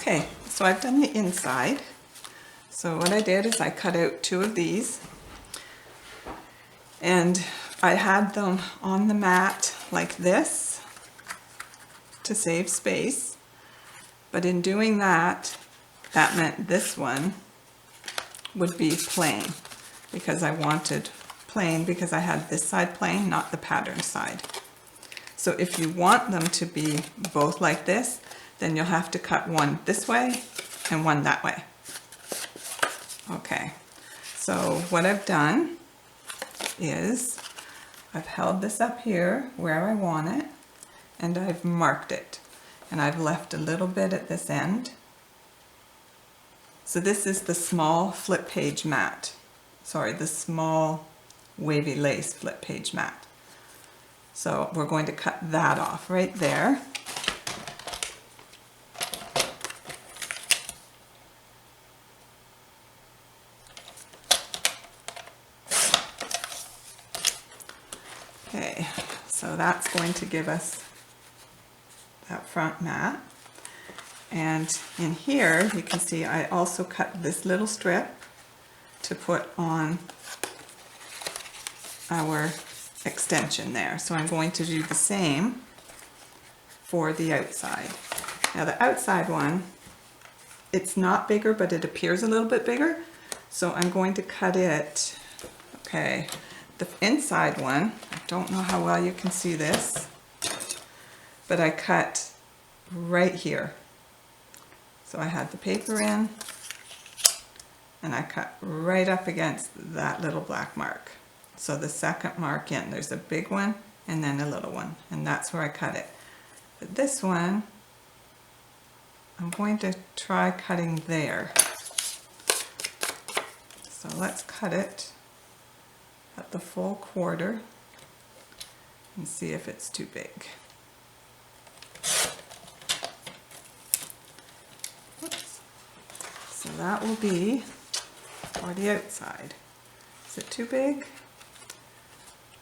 Okay, so I've done the inside. So what I did is I cut out 2 of these, and I had them on the mat like this to save space. But in doing that, that meant this one would be plain, because I wanted plain because I had this side plain, not the pattern side. So if you want them to be both like this, then you'll have to cut one this way and one that way. Okay, so what I've done is I've held this up here where I want it, and I've marked it, and I've left a little bit at this end. So this is the small flip page mat. Sorry, the small wavy lace flip page mat. So we're going to cut that off right there. Okay, so that's going to give us that front mat. And in here, you can see I also cut this little strip to put on our extension there. So I'm going to do the same for the outside. Now the outside one, it's not bigger, but it appears a little bit bigger. So I'm going to cut it, okay, the inside one, I don't know how well you can see this, but I cut right here. So I had the paper in, and I cut right up against that little black mark. So the second mark in, there's a big one and then a little one, and that's where I cut it. But this one, I'm going to try cutting there. So let's cut it at the full quarter and see if it's too big. Oops. So that will be for the outside. Is it too big?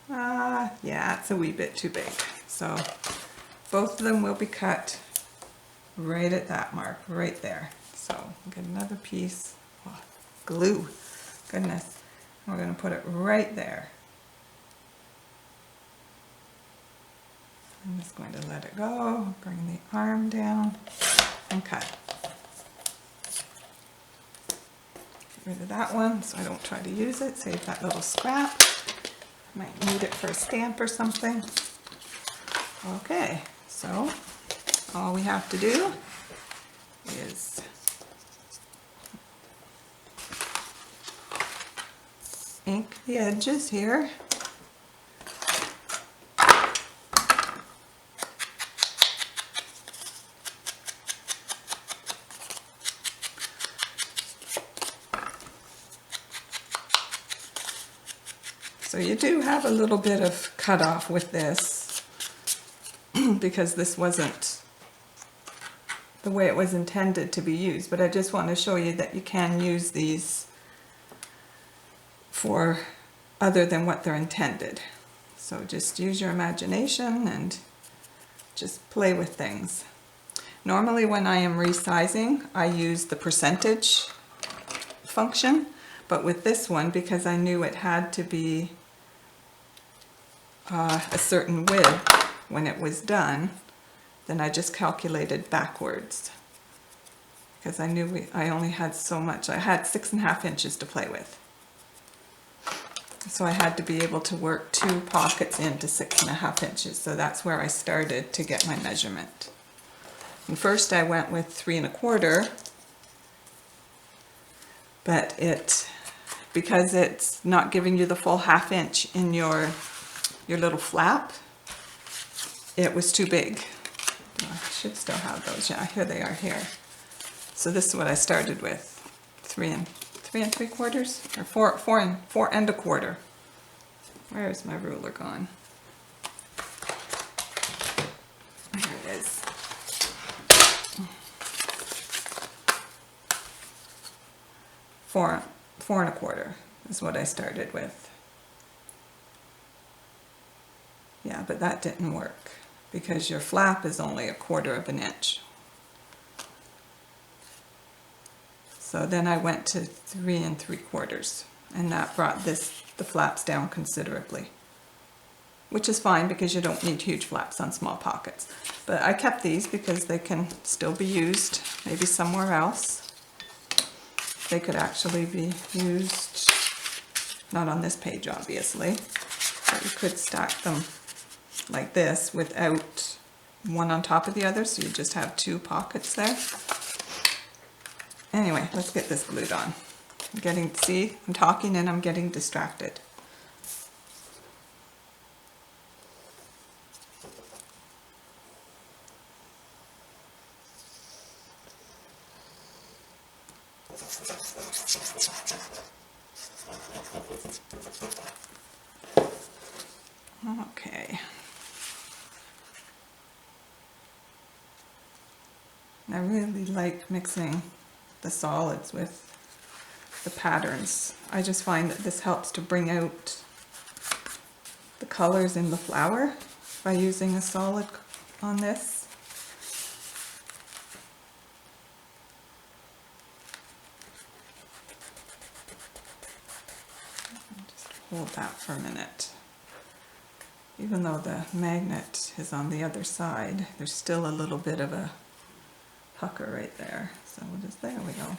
Yeah, it's a wee bit too big. So both of them will be cut right at that mark, right there. So I'll get another piece, oh, glue, goodness. We're going to put it right there. I'm just going to let it go, bring the arm down, and cut. Get rid of that one so I don't try to use it, save that little scrap. Might need it for a stamp or something. Okay, so all we have to do is ink the edges here. So you do have a little bit of cutoff with this because this wasn't the way it was intended to be used, but I just want to show you that you can use these for other than what they're intended. So just use your imagination and just play with things. Normally when I am resizing, I use the percentage function, but with this one, because I knew it had to be a certain width when it was done, then I just calculated backwards because I knew I only had so much. I had 6.5 inches to play with. So I had to be able to work 2 pockets into 6.5 inches. So that's where I started to get my measurement. And first I went with 3.25, but because it's not giving you the full 1/2 inch in your little flap, it was too big. I should still have those. Yeah, here they are here. So this is what I started with. 3 3/3 or 4 1/4. Where's my ruler gone? Here it is. 4 1/4 is what I started with. Yeah, but that didn't work because your flap is only 1/4 of an inch. So then I went to 3 3/4, and that brought the flaps down considerably. Which is fine because you don't need huge flaps on small pockets. But I kept these because they can still be used maybe somewhere else. They could actually be used, not on this page obviously, but you could stack them like this without one on top of the other, so you just have 2 pockets there. Anyway, let's get this glued on. I'm talking and I'm getting distracted. Okay. I really like mixing the solids with the patterns. I just find that this helps to bring out the colors in the flower by using a solid on this. Just hold that for a minute. Even though the magnet is on the other side, there's still a little bit of a pucker right there. So there we go.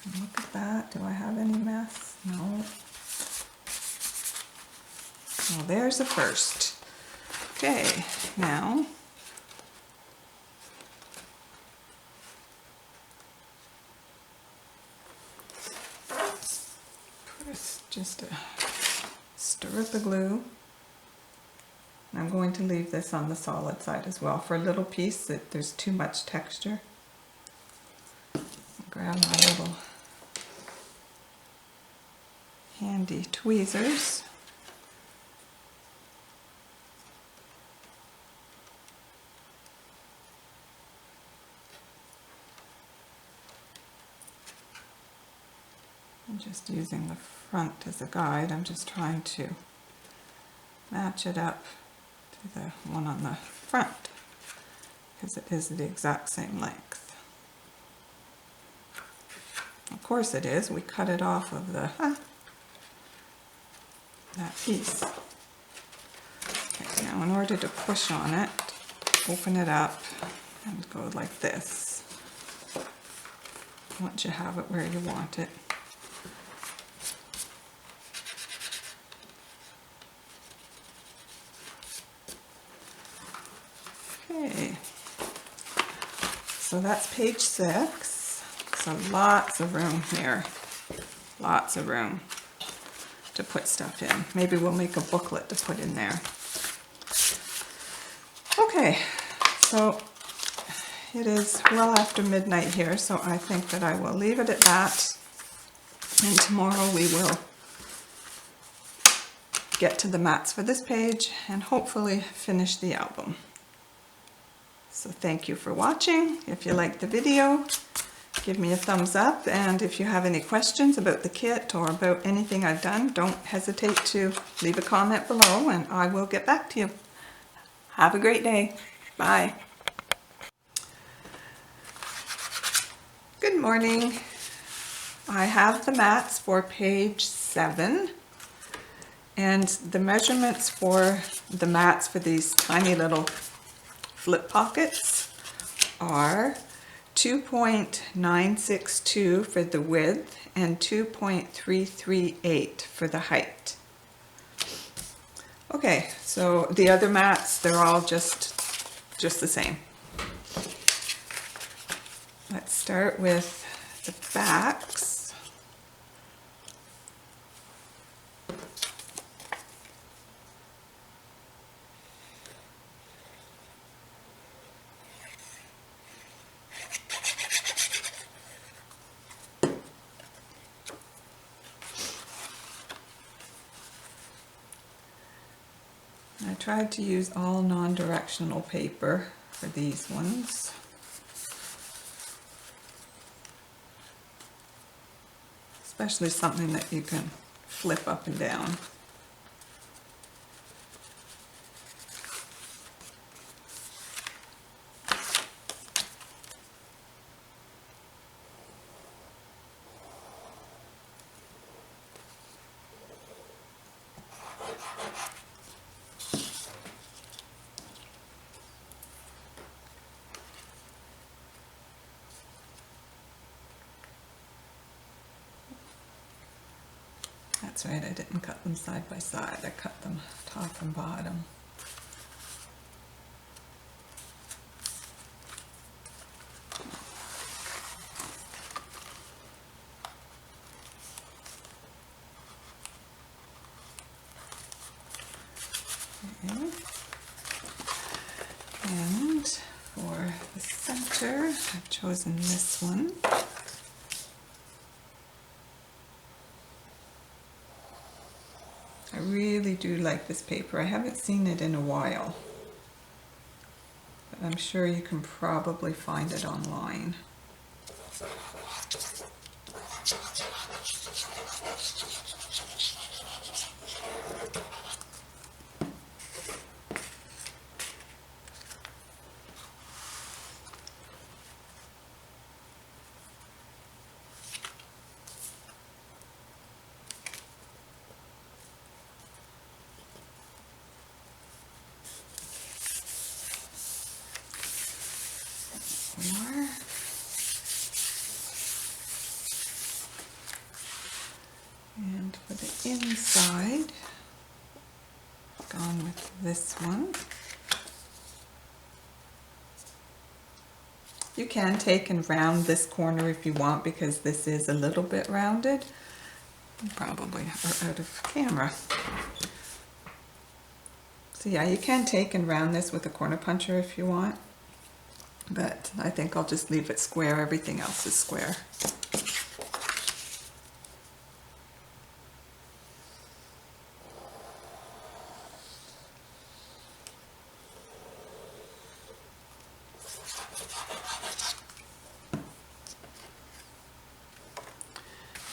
And look at that. Do I have any mess? No. Well, there's the first. Okay, now just a stir of the glue. I'm going to leave this on the solid side as well. For a little piece that there's too much texture. Grab my little handy tweezers. I'm just using the front as a guide. I'm just trying to match it up to the one on the front because it is the exact same length. Of course it is. We cut it off of that piece. Okay, now in order to push on it, open it up and go like this. Once you have it where you want it. Okay, so that's page 6. So lots of room here, lots of room to put stuff in. Maybe we'll make a booklet to put in there. Okay, so it is well after midnight here, so I think that I will leave it at that. And tomorrow we will get to the mats for this page and hopefully finish the album. So thank you for watching. If you liked the video, give me a thumbs up, and if you have any questions about the kit or about anything I've done, don't hesitate to leave a comment below and I will get back to you. Have a great day. Bye. Good morning. I have the mats for page 7, and the measurements for the mats for these tiny little flip pockets are 2.962 for the width and 2.338 for the height. Okay, so the other mats, they're all just the same. Let's start with the backs. I tried to use all non-directional paper for these ones. Especially something that you can flip up and down. That's right, I didn't cut them side by side. I cut them top and bottom. Okay. And for the center, I've chosen this one. I really do like this paper. I haven't seen it in a while, but I'm sure you can probably find it online. More. And for the inside, gone with this one. You can take and round this corner if you want, because this is a little bit rounded. You probably are out of camera. So yeah, you can take and round this with a corner puncher if you want. But I think I'll just leave it square. Everything else is square.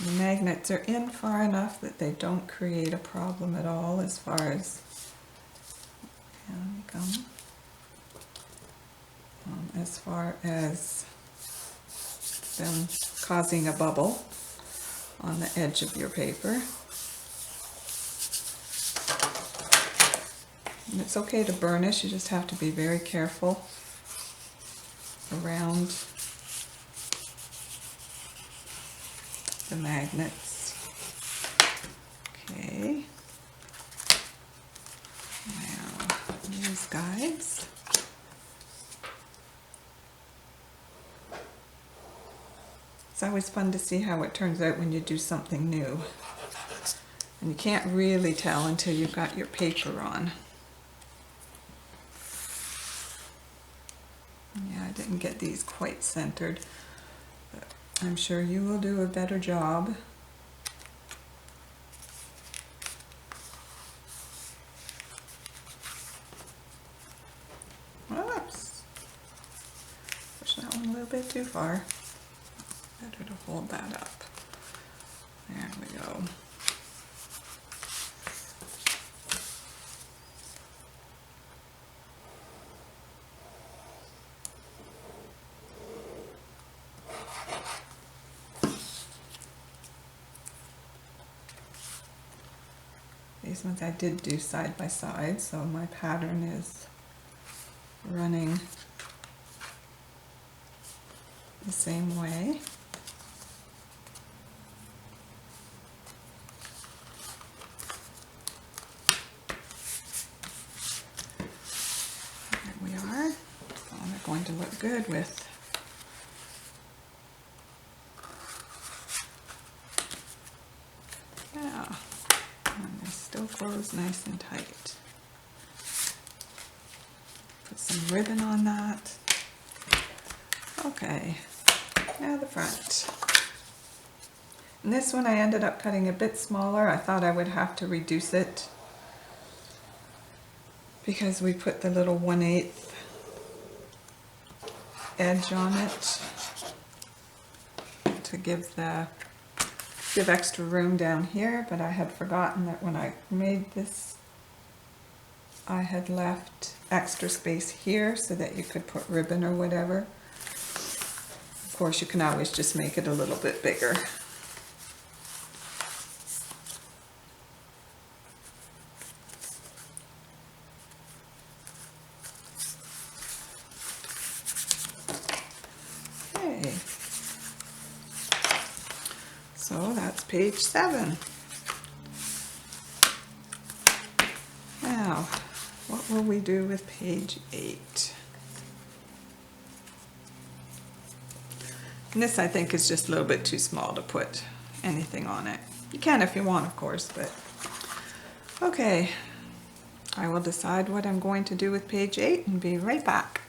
The magnets are in far enough that they don't create a problem at all as far as, as far as them causing a bubble on the edge of your paper. And it's okay to burnish, you just have to be very careful around the magnets. Okay. Now, these guys. It's always fun to see how it turns out when you do something new. And you can't really tell until you've got your paper on. Yeah, I didn't get these quite centered, but I'm sure you will do a better job. Whoops! Push that one a little bit too far. Better to hold that up. There we go. These ones I did do side by side, so my pattern is running the same way. There we are. So they're going to look good with close nice and tight. Put some ribbon on that. Okay, now the front. And this one I ended up cutting a bit smaller. I thought I would have to reduce it because we put the little 1/8 edge on it to give extra room down here, but I had forgotten that when I made this I had left extra space here so that you could put ribbon or whatever. Of course, you can always just make it a little bit bigger. Okay. So that's page 7. What will we do with page 8? And this I think is just a little bit too small to put anything on it. You can if you want, of course, but okay. I will decide what I'm going to do with page 8 and be right back.